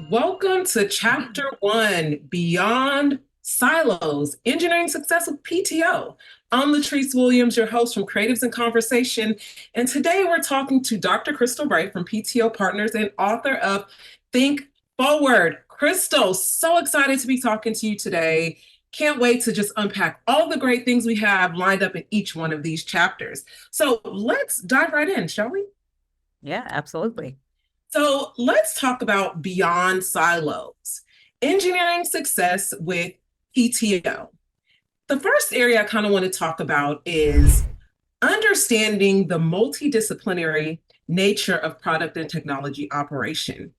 Welcome to Chapter 1, Beyond Silos, Engineering Success with PTO. I'm Latrice Williams, your host from Creatives in Conversation, and today we're talking to Dr. Crystal Bray from PTO Partners and author of Think Forward. Crystal, so excited to be talking to you today. Can't wait to just unpack all the great things we have lined up in each one of these chapters. So let's dive right in, shall we? Yeah, absolutely. So let's talk about beyond silos, engineering success with PTO. The first area I kind of want to talk about is understanding the multidisciplinary nature of product and technology operation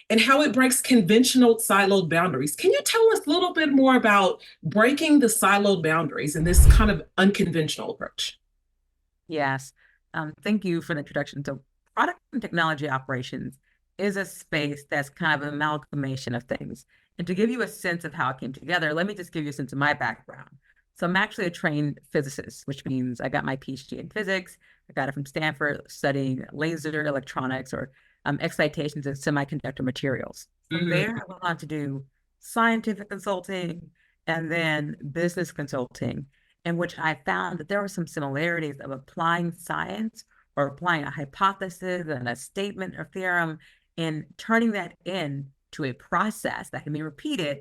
and how it breaks conventional siloed boundaries. Can you tell us a little bit more about breaking the siloed boundaries in this kind of unconventional approach? Yes. Thank you for the introduction. So product and technology operations is a space that's kind of an amalgamation of things. And to give you a sense of how it came together, let me just give you a sense of my background. So I'm actually a trained physicist, which means I got my PhD in physics. I got it from Stanford studying laser electronics or excitations in semiconductor materials. From there, I went on to do scientific consulting and then business consulting, in which I found that there were some similarities of applying science or applying a hypothesis and a statement or theorem and turning that into a process that can be repeated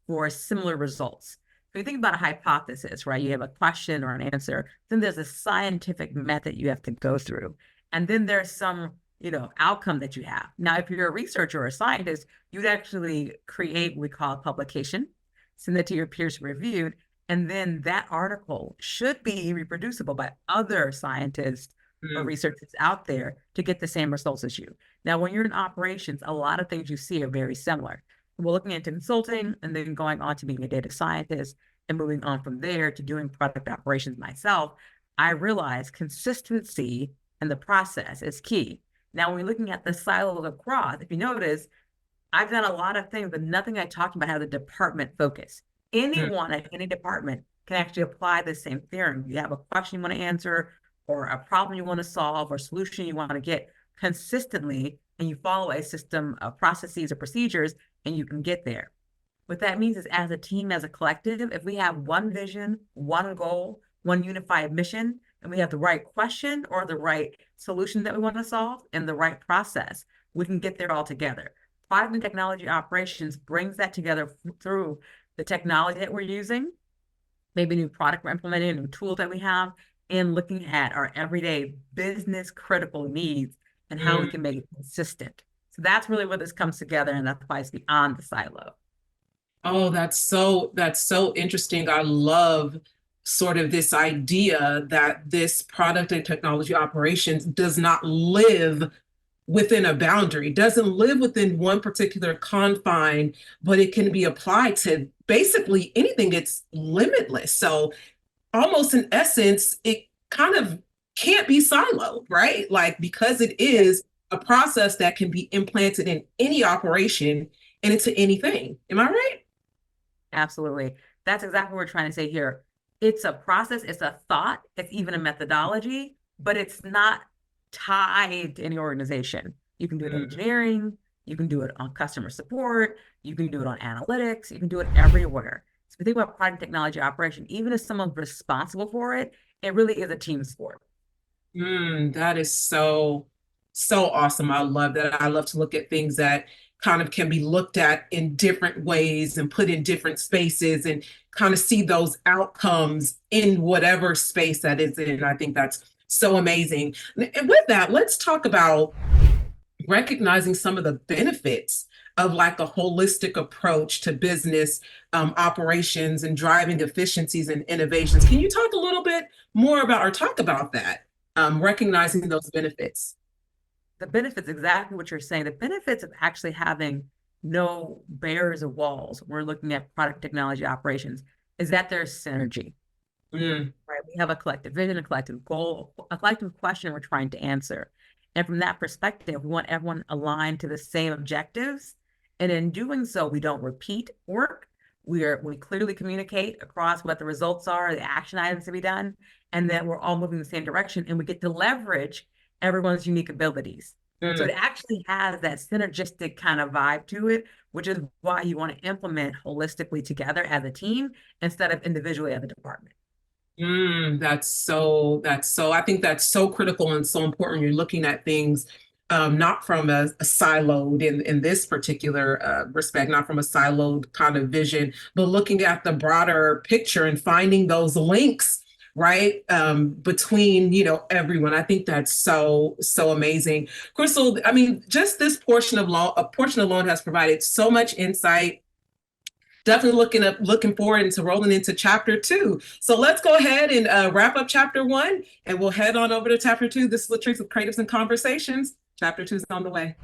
for similar results. If you think about a hypothesis, right, you have a question or an answer, then there's a scientific method you have to go through. And then there's some, outcome that you have. Now, if you're a researcher or a scientist, you'd actually create what we call a publication, send it to your peers to review, and then that article should be reproducible by other scientists or researchers out there to get the same results as you. Now, when you're in operations, a lot of things you see are very similar. We're looking into consulting and then going on to being a data scientist and moving on from there to doing product operations myself. I realized consistency in the process is key. Now, when we're looking at the silos of growth, if you notice, I've done a lot of things, but nothing I talked about has a department focus. Anyone at any department can actually apply the same theorem. You have a question you want to answer, or a problem you want to solve, or solution you want to get consistently, and you follow a system of processes or procedures, and you can get there. What that means is, as a team, as a collective, if we have one vision, one goal, one unified mission, and we have the right question or the right solution that we want to solve and the right process, we can get there all together. Product and technology operations brings that together through the technology that we're using, maybe new product we're implementing, new tools that we have, and looking at our everyday business critical needs and how we can make it consistent. So that's really where this comes together, and that's why it's beyond the silo. Oh, that's so interesting. I love sort of this idea that this product and technology operations does not live within a boundary, doesn't live within one particular confine, but it can be applied to basically anything. It's limitless. So almost in essence, it kind of can't be siloed, right? Like, because it is a process that can be implanted in any operation and into anything. Am I right? Absolutely. That's exactly what we're trying to say here. It's a process, it's a thought, it's even a methodology, but it's not tied to any organization. You can do it in engineering, you can do it on customer support, you can do it on analytics, you can do it everywhere. So if you think about product technology operation, even if someone's responsible for it, it really is a team sport. That is so awesome. I love that. I love to look at things that kind of can be looked at in different ways and put in different spaces and kind of see those outcomes in whatever space that is in. I think that's so amazing. And with that, let's talk about recognizing some of the benefits of like a holistic approach to business operations and driving efficiencies and innovations. Can you talk a little bit more about or talk about that, recognizing those benefits? The benefits, exactly what you're saying, the benefits of actually having no barriers or walls, we're looking at product technology operations, is that there's synergy, right? We have a collective vision, a collective goal, a collective question we're trying to answer. And from that perspective, we want everyone aligned to the same objectives. And in doing so, we don't repeat work. We clearly communicate across what the results are, the action items to be done, and then we're all moving in the same direction, and we get to leverage everyone's unique abilities. So it Mm, actually has that synergistic kind of vibe to it, which is why you want to implement holistically together as a team instead of individually as a department. I think that's so critical and so important. You're looking at things not from a siloed in this particular respect, not from a siloed kind of vision, but looking at the broader picture and finding those links, right? Between, everyone. I think that's so amazing. Crystal, I mean, just this portion of law, a portion alone has provided so much insight. Definitely looking forward into rolling into chapter 2. So let's go ahead and wrap up chapter 1, and we'll head on over to chapter 2. This is Latrice with Creatives and Conversations. Chapter 2 is on the way.